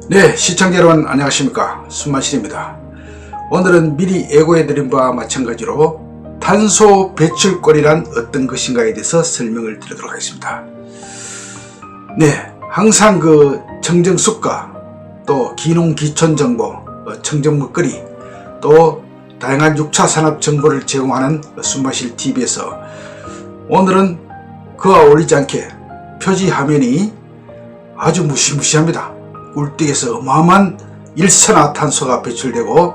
네, 시청자 여러분 안녕하십니까, 숨마실입니다. 오늘은 미리 예고해드린 바와 마찬가지로 탄소 배출권이란 어떤 것인가에 대해서 설명을 드리도록 하겠습니다. 네, 항상 그 청정수가, 또 기농기촌정보, 청정먹거리, 또 다양한 6차 산업 정보를 제공하는 숨마실TV에서 오늘은 그와 어울리지 않게 표지 화면이 아주 무시무시합니다. 꿀뚝에서 어마어마한 일산화탄소가 배출되고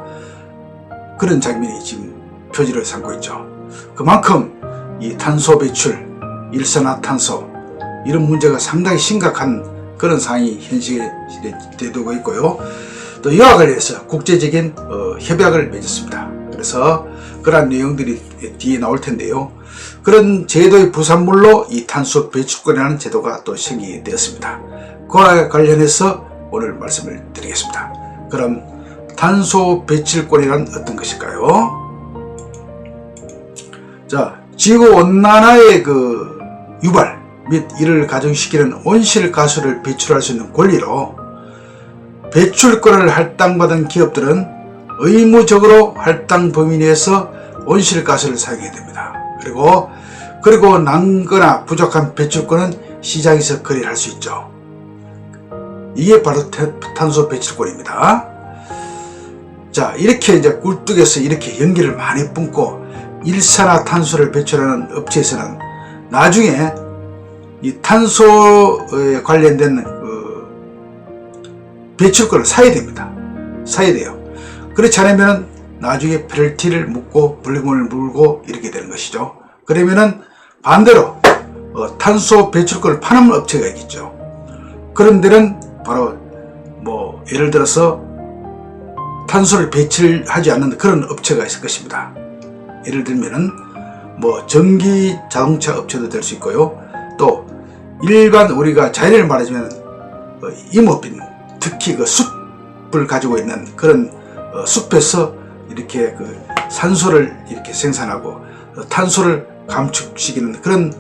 그런 장면이 지금 표지를 삼고 있죠. 그만큼 이 탄소 배출, 일산화탄소 이런 문제가 상당히 심각한 그런 상황이 현실에 되고 있고요. 또 이와 관련해서 국제적인 협약을 맺었습니다. 그래서 그러한 내용들이 뒤에 나올 텐데요. 그런 제도의 부산물로 이 탄소 배출권이라는 제도가 또 생기게 되었습니다. 그와 관련해서 오늘 말씀을 드리겠습니다. 그럼 탄소 배출권이란 어떤 것일까요? 자, 지구온난화의 그 유발 및 이를 가중시키는 온실가스를 배출할 수 있는 권리로 배출권을 할당받은 기업들은 의무적으로 할당 범위 내에서 온실가스를 사용해야 됩니다. 그리고 남거나 부족한 배출권은 시장에서 거래를 할 수 있죠. 이게 바로 탄소 배출권입니다. 자, 이렇게 이제 꿀뚝에서 이렇게 연기를 많이 뿜고 일산화탄소를 배출하는 업체에서는 나중에 이 탄소에 관련된 배출권을 사야 됩니다. 사야 돼요. 그렇지 않으면 나중에 페널티를 묻고 벌금을 물고 이렇게 되는 것이죠. 그러면은 반대로 탄소 배출권을 파는 업체가 있겠죠. 그런 데는 바로 예를 들어서 탄소를 배출하지 않는 그런 업체가 있을 것입니다. 예를 들면은 전기 자동차 업체도 될 수 있고요. 또 일반 우리가 자연을 말하자면 임업인, 특히 그 숲을 가지고 있는 그런 숲에서 이렇게 그 산소를 이렇게 생산하고 탄소를 감축시키는 그런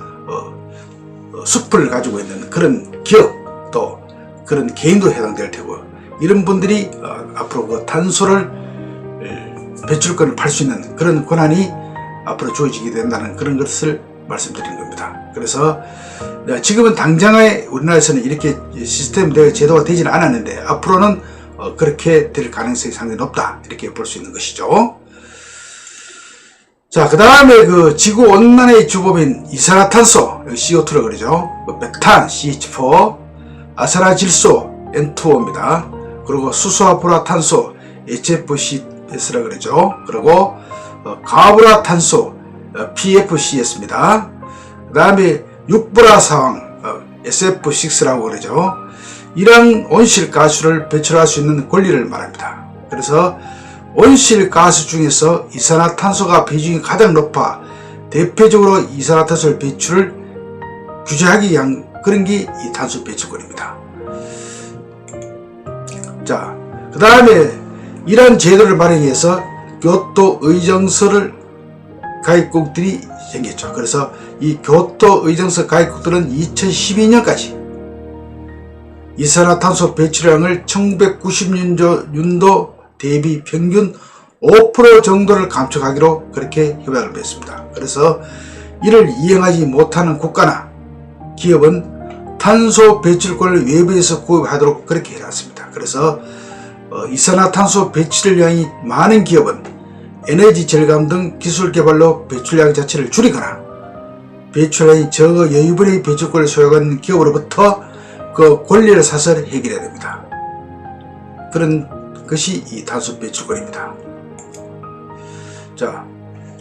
숲을 가지고 있는 그런 기업, 또 그런 개인도 해당될 테고, 이런 분들이 앞으로 그 탄소를 배출권을 팔 수 있는 그런 권한이 앞으로 주어지게 된다는 그런 것을 말씀드리는 겁니다. 그래서 지금은 당장에 우리나라에서는 이렇게 시스템 제도가 되지는 않았는데 앞으로는 그렇게 될 가능성이 상당히 높다, 이렇게 볼 수 있는 것이죠. 자, 그 다음에 그 지구온난화의 주범인 이산화탄소, CO2라고 그러죠. 메탄, CH4, 아산화질소, N2O입니다. 그리고 수소화불화탄소, HFCS라고 그러죠. 그리고 과불화탄소, PFCS입니다. 그 다음에 육불화사황, SF6라고 그러죠. 이러한 온실가스를 배출할 수 있는 권리를 말합니다. 그래서 온실가스 중에서 이산화탄소가 비중이 가장 높아 대표적으로 이산화탄소 배출을 규제하기 위한 그런 게 이 탄소 배출권입니다. 자, 그 다음에 이러한 제도를 발행해서 교토 의정서를 가입국들이 생겼죠. 그래서 이 교토 의정서 가입국들은 2012년까지 이산화탄소 배출량을 1990년도 대비 평균 5% 정도를 감축하기로 그렇게 협약을 맺습니다. 그래서 이를 이행하지 못하는 국가나 기업은 탄소 배출권을 외부에서 구입하도록 그렇게 해놨습니다. 그래서 이산화탄소 배출량이 많은 기업은 에너지 절감 등 기술 개발로 배출량 자체를 줄이거나 배출량이 적어 여유분의 배출권을 소유하는 기업으로부터 그 권리를 사서 해결해야 됩니다. 그런 것이 이 탄소 배출권입니다. 자,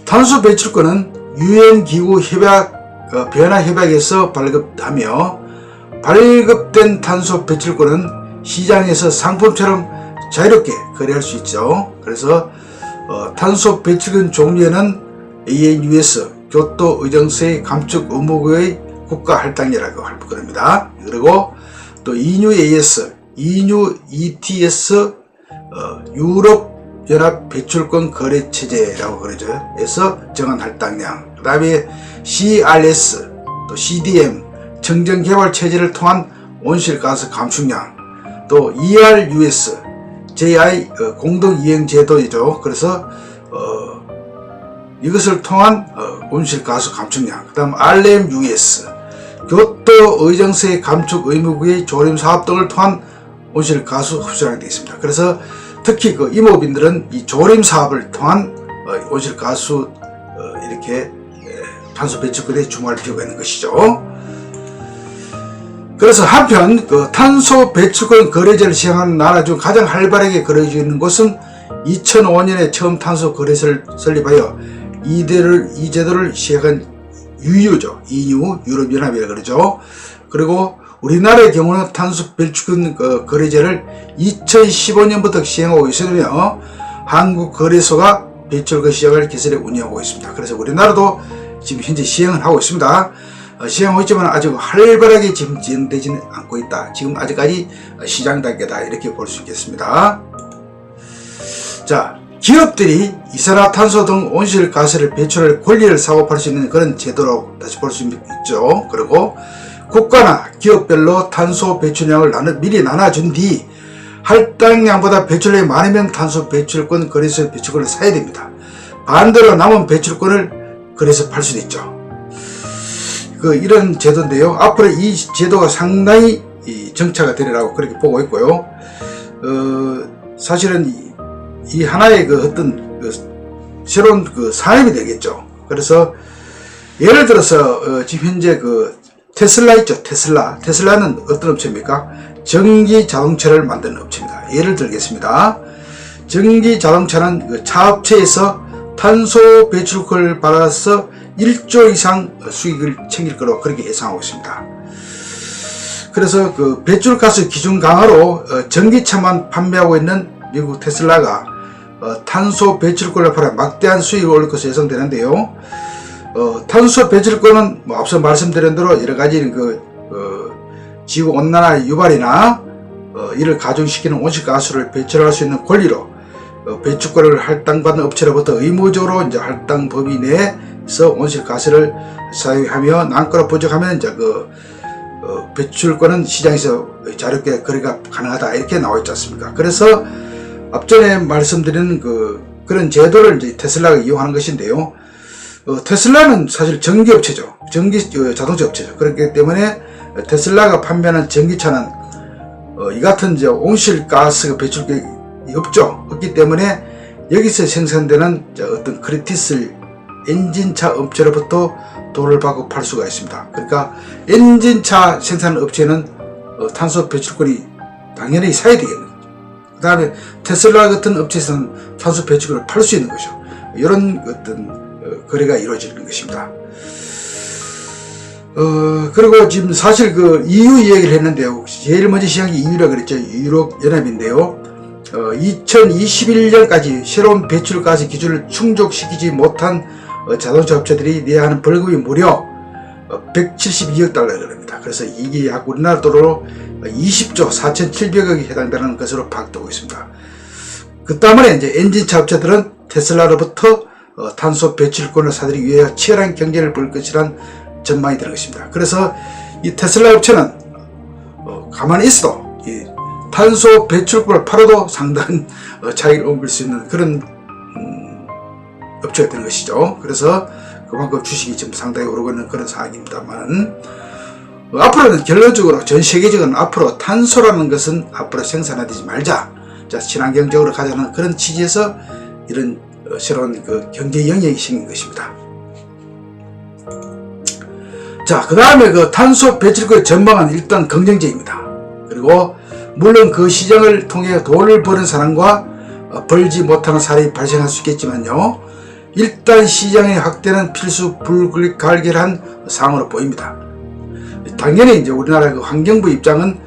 탄소 배출권은 유엔 기구 협약 변화 협약에서 발급하며 발급된 탄소 배출권은 시장에서 상품처럼 자유롭게 거래할 수 있죠. 그래서 탄소 배출권 종류에는 ANUS, 교토 의정서의 감축 의무의 국가 할당이라고 할 겁니다. 그리고 또 ENU AS, ENU ETS, 유럽 연합 배출권 거래 체제라고 그러죠. 에서 정한 할당량, 그 다음에 CRS, 또 CDM, 청정 개발 체제를 통한 온실가스 감축량, 또 ERUS, JI 공동이행제도이죠. 그래서 이것을 통한 온실가스 감축량, 그 다음 RMUS, 교토의정서의 감축 의무구의 조림사업 등을 통한 온실가스 흡수량이 되어 있습니다. 그래서 특히 그 임업인들은 이 조림사업을 통한 온실가스 이렇게 탄소 배출권에 주목할 필요가 있는 것이죠. 그래서 한편 그 탄소 배출권 거래제를 시행하는 나라 중 가장 활발하게 거래되고 있는 곳은 2005년에 처음 탄소 거래소를 설립하여 이 제도를 시행한 EU죠. EU, 유럽연합이라 그러죠. 그리고 우리나라의 경우는 탄소 배출권 거래제를 2015년부터 시행하고 있으며 한국 거래소가 배출권 시장을 개설해 운영하고 있습니다. 그래서 우리나라도 지금 현재 시행을 하고 있습니다. 시행하고 있지만 아직 활발하게 지금 진행되지는 않고 있다. 지금 아직까지 시장 단계다. 이렇게 볼 수 있겠습니다. 자, 기업들이 이산화탄소 등 온실가스를 배출할 권리를 사고팔 수 있는 그런 제도라고 다시 볼 수 있죠. 그리고 국가나 기업별로 탄소 배출량을 미리 나눠준 뒤 할당량보다 배출량이 많으면 탄소 배출권 거래소의 배출권을 사야 됩니다. 반대로 남은 배출권을 거래소에 팔 수도 있죠. 이런 제도인데요. 앞으로 이 제도가 상당히 정착이 되리라고 그렇게 보고 있고요. 사실은 이 하나의 어떤 새로운 산업이 되겠죠. 그래서 예를 들어서 지금 현재 테슬라 있죠. 테슬라는 어떤 업체입니까? 전기 자동차를 만드는 업체입니다. 예를 들겠습니다. 전기 자동차는 차업체에서 탄소 배출권을 받아서 1조 이상 수익을 챙길 거로 그렇게 예상하고 있습니다. 그래서 배출가스 기준 강화로 전기차만 판매하고 있는 미국 테슬라가 탄소 배출권을 팔아 막대한 수익을 올릴 것으로 예상되는데요. 탄소 배출권은 앞서 말씀드린 대로 여러 가지 지구 온난화 유발이나 이를 가중시키는 온실가스를 배출할 수 있는 권리로 배출권을 할당받는 업체로부터 의무적으로 이제 할당 범위 내에서 온실가스를 사용하며 난가로 부족하면 이제 배출권은 시장에서 자유롭게 거래가 가능하다 이렇게 나와 있지 않습니까? 그래서 앞전에 말씀드린 그런 제도를 이제 테슬라가 이용하는 것인데요. 테슬라는 사실 전기업체죠. 자동차 업체죠. 그렇기 때문에 테슬라가 판매하는 전기차는 이 같은 이제 온실가스 배출이 없기 때문에 여기서 생산되는 어떤 크리티슬 엔진차 업체로부터 돈을 받고 팔 수가 있습니다. 그러니까 엔진차 생산 업체는 탄소 배출권이 당연히 사야 되겠네요. 그 다음에 테슬라 같은 업체에서는 탄소 배출권을 팔 수 있는 거죠. 이런 어떤 거래가 이루어지는 것입니다. 그리고 지금 사실 EU 이야기를 했는데요. 제일 먼저 시작이 EU라고 그랬죠. 유럽연합인데요. 2021년까지 새로운 배출가스 기준을 충족시키지 못한 자동차 업체들이 내야 하는 벌금이 무려 172억 달러랍니다. 그래서 이게 약 우리나라 돈으로 20조 4,700억이 해당되는 것으로 파악되고 있습니다. 그 때문에 이제 엔진차 업체들은 테슬라로부터 탄소 배출권을 사들이기 위해 치열한 경쟁을 벌일 것이란 전망이 되는 것입니다. 그래서 이 테슬라 업체는 가만히 있어도 이 탄소 배출권을 팔아도 상당한 차익을 옮길 수 있는 그런 업체가 되는 것이죠. 그래서 그만큼 주식이 지금 상당히 오르고 있는 그런 상황입니다만 앞으로는 결론적으로 전 세계적으로 앞으로 탄소라는 것은 앞으로 생산하지 말자. 자, 친환경적으로 가자는 그런 취지에서 이런 새로운 경제 영역이 생긴 것입니다. 자, 그 다음에 탄소 배출권의 전망은 일단 긍정적입니다. 그리고 물론 그 시장을 통해 돈을 버는 사람과 벌지 못하는 사람이 발생할 수 있겠지만요. 일단 시장의 확대는 필수 불가결한 상황으로 보입니다. 당연히 이제 우리나라 환경부 입장은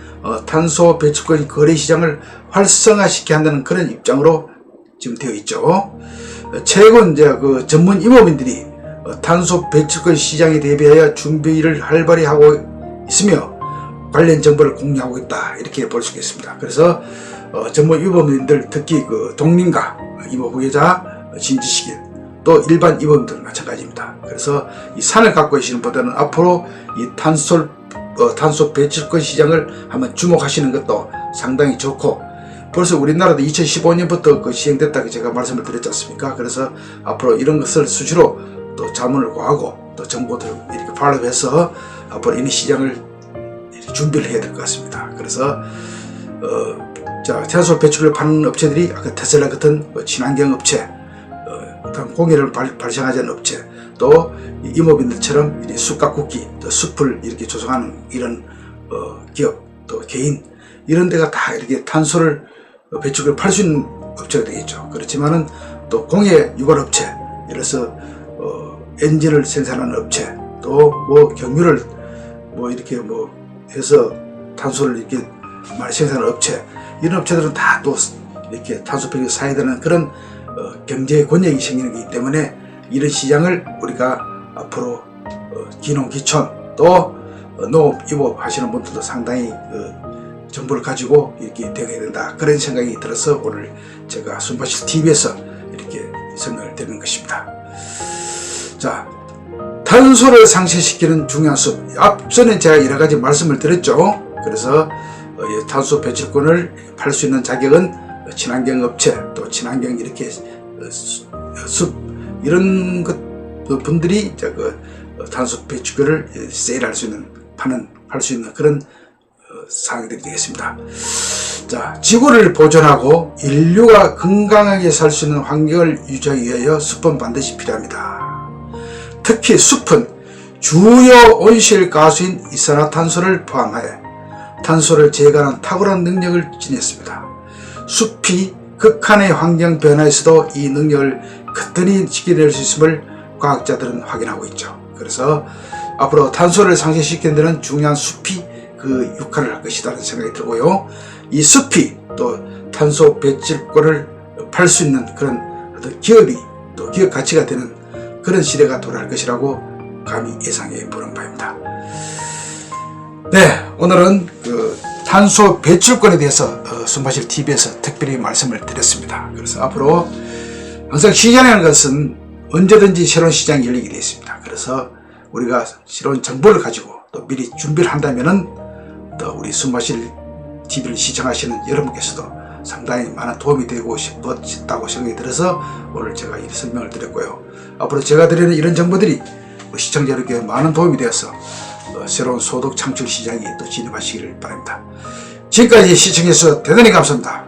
탄소 배출권 거래 시장을 활성화시켜야 한다는 그런 입장으로 지금 되어 있죠. 최근 이제 전문 임업인들이 탄소 배출권 시장에 대비하여 준비를 활발히 하고 있으며 관련 정보를 공유하고 있다 이렇게 볼 수 있겠습니다. 그래서 전문 임업인들 특히 독립가 임업 후계자 진지식인 또 일반 임업인들 마찬가지입니다. 그래서 이 산을 갖고 계시는 분들은 앞으로 이 탄소 배출권 시장을 한번 주목하시는 것도 상당히 좋고, 벌써 우리나라도 2015년부터 그 시행됐다고 제가 말씀을 드렸지 않습니까? 그래서 앞으로 이런 것을 수시로 또 자문을 구하고 또 정보들 이렇게 팔로우해서 앞으로 이 시장을 이렇게 준비를 해야 될 것 같습니다. 그래서 탄소 배출을 파는 업체들이 아까 테슬라 같은 친환경 업체, 공해를 발생하지 않는 업체, 또 이모빈들처럼 숯가쿠기, 또 숲을 이렇게 조성하는 이런 기업, 또 개인, 이런 데가 다 이렇게 탄소를 배출을 팔 수 있는 업체가 되겠죠. 그렇지만은 또 공해 유발 업체, 예를 들어서 엔진을 생산하는 업체, 또 뭐 경유를 뭐 이렇게 뭐 해서 탄소를 이렇게 많이 생산하는 업체, 이런 업체들은 다 또 이렇게 탄소 배출을 사야 되는 그런 경제 권역이 생기는 거기 때문에 이런 시장을 우리가 앞으로 기농, 기촌, 또 농업, 임업 하시는 분들도 상당히 정보를 가지고 이렇게 되어야 된다, 그런 생각이 들어서 오늘 제가 숨바실 TV에서 이렇게 설명을 드리는 것입니다. 자, 탄소를 상쇄시키는 중요한 숲, 앞전에 제가 여러가지 말씀을 드렸죠. 그래서 탄소 배출권을 팔 수 있는 자격은 친환경 업체, 또 친환경 이렇게 숲, 이런 분들이 탄소 배출권을 세일할 수 있는, 팔 수 있는 그런 사항들이 되겠습니다. 자, 지구를 보존하고 인류가 건강하게 살 수 있는 환경을 유지하기 위하여 숲은 반드시 필요합니다. 특히 숲은 주요 온실가스인 이산화탄소를 포함하여 탄소를 제거하는 탁월한 능력을 지녔습니다. 숲이 극한의 환경 변화에서도 이 능력을 거뜬히 지켜낼 수 있음을 과학자들은 확인하고 있죠. 그래서 앞으로 탄소를 상쇄시키는 데는 중요한 숲이 그 역할을 할 것이라는 생각이 들고요. 이 숲이 또 탄소 배출권을 팔 수 있는 그런 어떤 기업이, 또 기업 가치가 되는 그런 시대가 돌아올 것이라고 감히 예상해 보는 바입니다. 네, 오늘은 그 탄소 배출권에 대해서 숨바실 TV에서 특별히 말씀을 드렸습니다. 그래서 앞으로 항상 시장이라는 것은 언제든지 새로운 시장이 열리게 되어 있습니다. 그래서 우리가 새로운 정보를 가지고 또 미리 준비를 한다면은 또 우리 숨바실 TV를 시청하시는 여러분께서도 상당히 많은 도움이 되고 싶었다고 생각이 들어서 오늘 제가 이 설명을 드렸고요. 앞으로 제가 드리는 이런 정보들이 시청자 여러분께 많은 도움이 되어서 새로운 소득 창출 시장에 또 진입하시기를 바랍니다. 지금까지 시청해주셔서 대단히 감사합니다.